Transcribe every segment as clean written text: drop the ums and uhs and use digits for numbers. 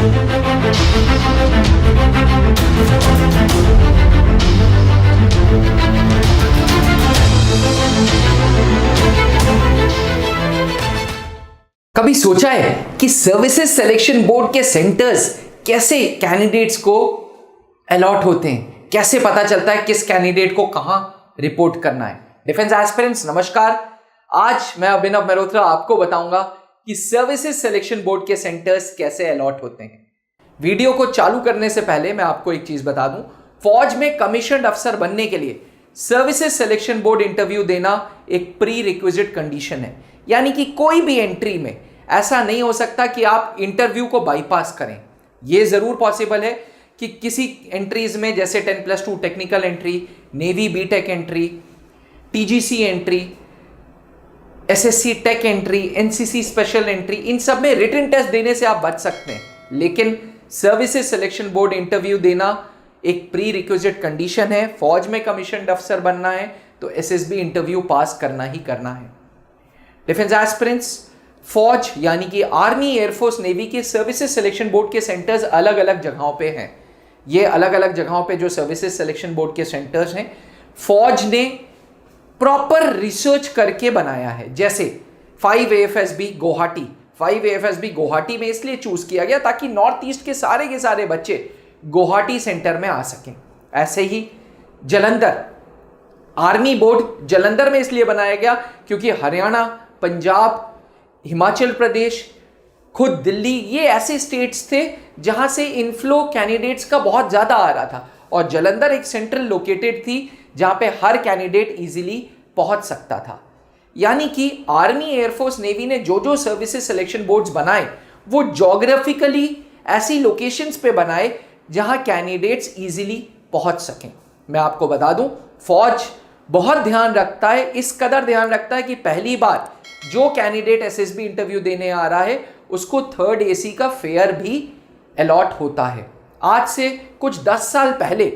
कभी सोचा है कि सर्विसेज सिलेक्शन बोर्ड के सेंटर्स कैसे कैंडिडेट्स को अलॉट होते हैं, कैसे पता चलता है किस कैंडिडेट को कहां रिपोर्ट करना है। डिफेंस एस्पिरेंट्स नमस्कार, आज मैं अभिनव मल्होत्रा आपको बताऊंगा कि सर्विसेज सिलेक्शन बोर्ड के सेंटर्स कैसे अलॉट होते हैं। वीडियो को चालू करने से पहले मैं आपको एक चीज बता दूं, फौज में कमीशन्ड अफसर बनने के लिए सर्विसेज सिलेक्शन बोर्ड इंटरव्यू देना एक प्री रिक्विजिट कंडीशन है। यानी कि कोई भी एंट्री में ऐसा नहीं हो सकता कि आप इंटरव्यू को बाईपास करें। यह जरूर पॉसिबल है कि किसी एंट्रीज में, जैसे 10+2 technical entry, navy BTech entry, TGC entry, SSC tech entry, NCC special entry, इन सब में रिटन टेस्ट देने से आप बच सकते हैं। लेकिन सर्विसेज सिलेक्शन बोर्ड इंटरव्यू देना एक प्री रिक्विजिट कंडीशन है। फौज में कमीशन्ड अफसर बनना है तो एसएसबी इंटरव्यू पास करना ही करना है। डिफेंस एस्पिरेंट्स, फौज यानी कि आर्मी, एयरफोर्स, नेवी के सर्विसेज सिलेक्शन बोर्ड के सेंटर्स अलग अलग जगहों पे हैं। ये अलग अलग जगहों पे जो सर्विसेज सिलेक्शन बोर्ड के सेंटर्स हैं, फौज ने प्रॉपर रिसर्च करके बनाया है। जैसे 5 AFSB गुवाहाटी, 5 AFSB गुवाहाटी में इसलिए चूज किया गया ताकि नॉर्थ ईस्ट के सारे बच्चे गुवाहाटी सेंटर में आ सकें। ऐसे ही जलंधर आर्मी बोर्ड जलंधर में इसलिए बनाया गया क्योंकि हरियाणा, पंजाब, हिमाचल प्रदेश, खुद दिल्ली, ये ऐसे स्टेट्स थे जहां से इनफ्लो कैंडिडेट्स का बहुत ज्यादा आ रहा था और जलंधर एक सेंट्रल लोकेटेड थी जहां पे हर कैंडिडेट इजीली पहुंच सकता था। यानी कि आर्मी, एयरफोर्स, नेवी ने जो जो सर्विसेज सिलेक्शन बोर्ड्स बनाए वो ज्योग्राफिकली ऐसी लोकेशंस पे बनाए जहां कैंडिडेट्स इजीली पहुंच सकें। मैं आपको बता दूं, फौज बहुत ध्यान रखता है, इस कदर ध्यान रखता है कि पहली बार जो कैंडिडेट एसएसबी इंटरव्यू देने आ रहा है उसको 3rd AC का फेयर भी अलॉट होता है। आज से कुछ 10 साल पहले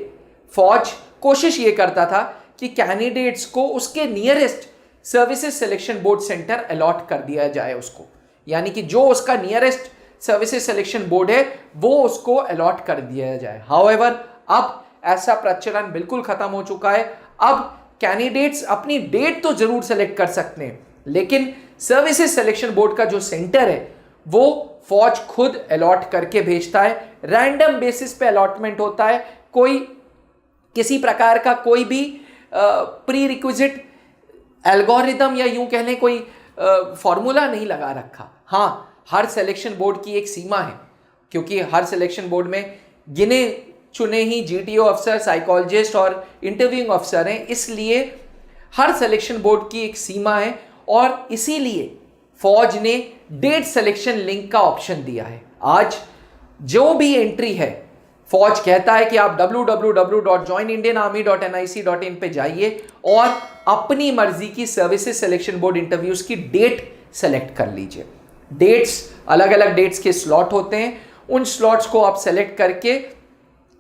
फौज कोशिश ये करता था कि कैंडिडेट्स को उसके nearest services selection board centre allot कर दिया जाए उसको। यानी कि जो उसका नियरेस्ट सर्विसेज सिलेक्शन बोर्ड है वो उसको अलॉट कर दिया जाए। हाउएवर अब ऐसा प्रचलन बिल्कुल खत्म हो चुका है। अब कैंडिडेट्स अपनी डेट तो जरूर सेलेक्ट कर सकते हैं, लेकिन सर्विसेज सिलेक्शन बोर्ड का जो सेंटर है वो फौज खुद अलॉट करके भेजता है। रैंडम बेसिस पे अलॉटमेंट होता है। कोई किसी प्रकार का कोई भी प्री रिक्विजिट एल्गोरिदम या यूं कह लें कोई फॉर्मूला नहीं लगा रखा। हाँ, हर सिलेक्शन बोर्ड की एक सीमा है, क्योंकि हर सिलेक्शन बोर्ड में गिने चुने ही GTO अफसर, साइकोलॉजिस्ट और इंटरव्यूइंग अफसर हैं, इसलिए हर सिलेक्शन बोर्ड की एक सीमा है और इसीलिए फौज ने डेट सिलेक्शन लिंक का ऑप्शन दिया है। आज जो भी एंट्री है, फौज कहता है कि आप www.joinindianarmy.nic.in पे जाइए और अपनी मर्जी की सर्विसेज सिलेक्शन बोर्ड इंटरव्यूज की डेट सेलेक्ट कर लीजिए। डेट्स, अलग अलग डेट्स के स्लॉट होते हैं, उन स्लॉट्स को आप सेलेक्ट करके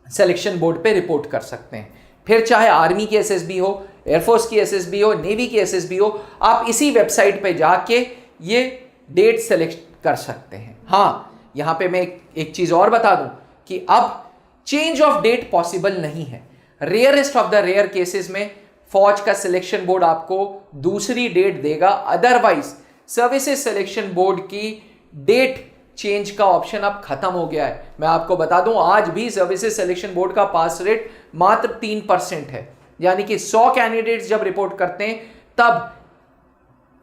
सिलेक्शन बोर्ड पे रिपोर्ट कर सकते हैं। फिर चाहे आर्मी की एसएसबी हो, एयरफोर्स की एसएसबी हो, नेवी की एसएसबी हो, आप इसी वेबसाइट पे जाके ये डेट सेलेक्ट कर सकते हैं। हाँ, यहां पे मैं एक चीज और बता दूं कि अब चेंज ऑफ डेट पॉसिबल नहीं है। Rarest of the rare cases में फौज का सिलेक्शन बोर्ड आपको दूसरी डेट देगा। अदरवाइज सर्विसेज सिलेक्शन बोर्ड की डेट चेंज का ऑप्शन अब खत्म हो गया है। मैं आपको बता दूं, आज भी सर्विसेज सिलेक्शन बोर्ड का पास रेट मात्र 3% है। यानी कि 100 कैंडिडेट्स जब रिपोर्ट करते हैं तब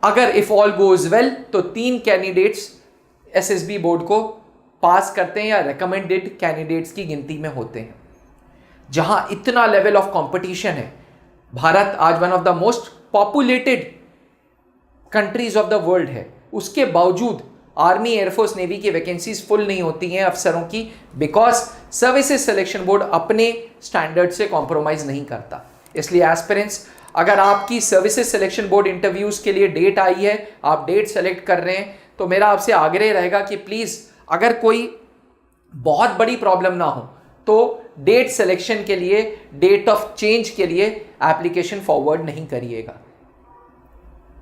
अगर इफ ऑल गोज वेल तो 3 कैंडिडेट्स एसएसबी बोर्ड को पास करते हैं या रिकमेंडेड कैंडिडेट्स की गिनती में होते हैं। जहां इतना लेवल ऑफ कंपटीशन है, भारत आज one of the most populated countries of the world है, उसके बावजूद आर्मी, एयरफोर्स, नेवी की वैकेंसीज फुल नहीं होती हैं अफसरों की, बिकॉज सर्विसेज सिलेक्शन बोर्ड अपने स्टैंडर्ड से कॉम्प्रोमाइज नहीं करता। इसलिए एस्पिरेंट्स, अगर आपकी सर्विसेज सिलेक्शन बोर्ड इंटरव्यूज के लिए डेट आई है, आप डेट सेलेक्ट कर रहे हैं, तो मेरा आपसे आग्रह रहेगा कि प्लीज अगर कोई बहुत बड़ी प्रॉब्लम ना हो तो डेट सिलेक्शन के लिए, डेट ऑफ चेंज के लिए एप्लीकेशन फॉरवर्ड नहीं करिएगा।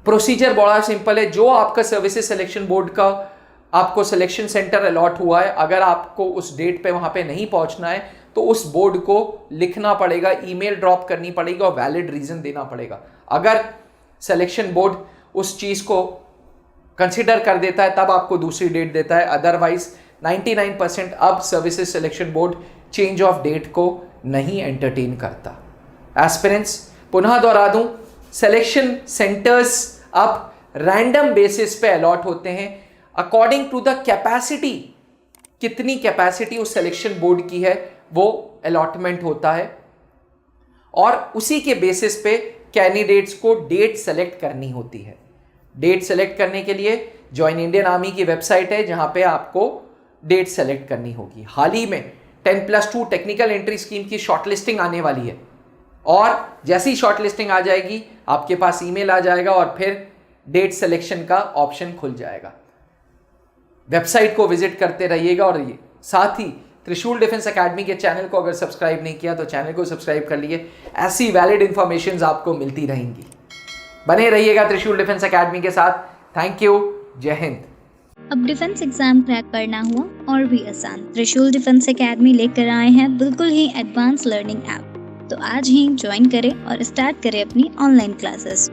प्रोसीजर बड़ा सिंपल है। जो आपका सर्विसेज सिलेक्शन बोर्ड का आपको सिलेक्शन सेंटर अलॉट हुआ है, अगर आपको उस डेट पे वहां पे नहीं पहुंचना है तो उस बोर्ड को लिखना पड़ेगा, ईमेल ड्रॉप करनी पड़ेगी और वैलिड रीजन देना पड़ेगा। अगर सिलेक्शन बोर्ड उस चीज को कंसिडर कर देता है तब आपको दूसरी डेट देता है, अदरवाइज 99% अब services selection board change of date को नहीं एंटरटेन करता। एस्पिरेंट्स, पुनः दोहरा दूं, सिलेक्शन सेंटर्स अब रैंडम बेसिस पे अलॉट होते हैं अकॉर्डिंग टू द कैपेसिटी। कितनी कैपेसिटी उस सिलेक्शन बोर्ड की है वो अलॉटमेंट होता है और उसी के बेसिस पे कैंडिडेट्स को डेट सेलेक्ट करनी होती है। डेट सेलेक्ट करने के लिए जॉइन इंडियन आर्मी की वेबसाइट है जहां पे आपको डेट सेलेक्ट करनी होगी। हाल ही में 10+2 टेक्निकल एंट्री स्कीम की शॉर्टलिस्टिंग आने वाली है और जैसी ही शॉर्टलिस्टिंग आ जाएगी आपके पास ईमेल आ जाएगा और फिर डेट सिलेक्शन का ऑप्शन खुल जाएगा। वेबसाइट को विजिट करते रहिएगा और ये साथ ही त्रिशूल डिफेंस एकेडमी के चैनल को अगर सब्सक्राइब नहीं किया तो चैनल को सब्सक्राइब कर लिए, ऐसी वैलिड इंफॉर्मेशंस आपको मिलती रहेंगी। बने रहिएगा त्रिशूल डिफेंस एकेडमी के साथ। थैंक यू, जय हिंद। अब डिफेंस एग्जाम क्रैक करना हुआ और भी आसान, त्रिशूल डिफेंस एकेडमी लेकर आए हैं बिल्कुल ही एडवांस लर्निंग ऐप। तो आज ही ज्वाइन करें और स्टार्ट करें अपनी ऑनलाइन क्लासेस।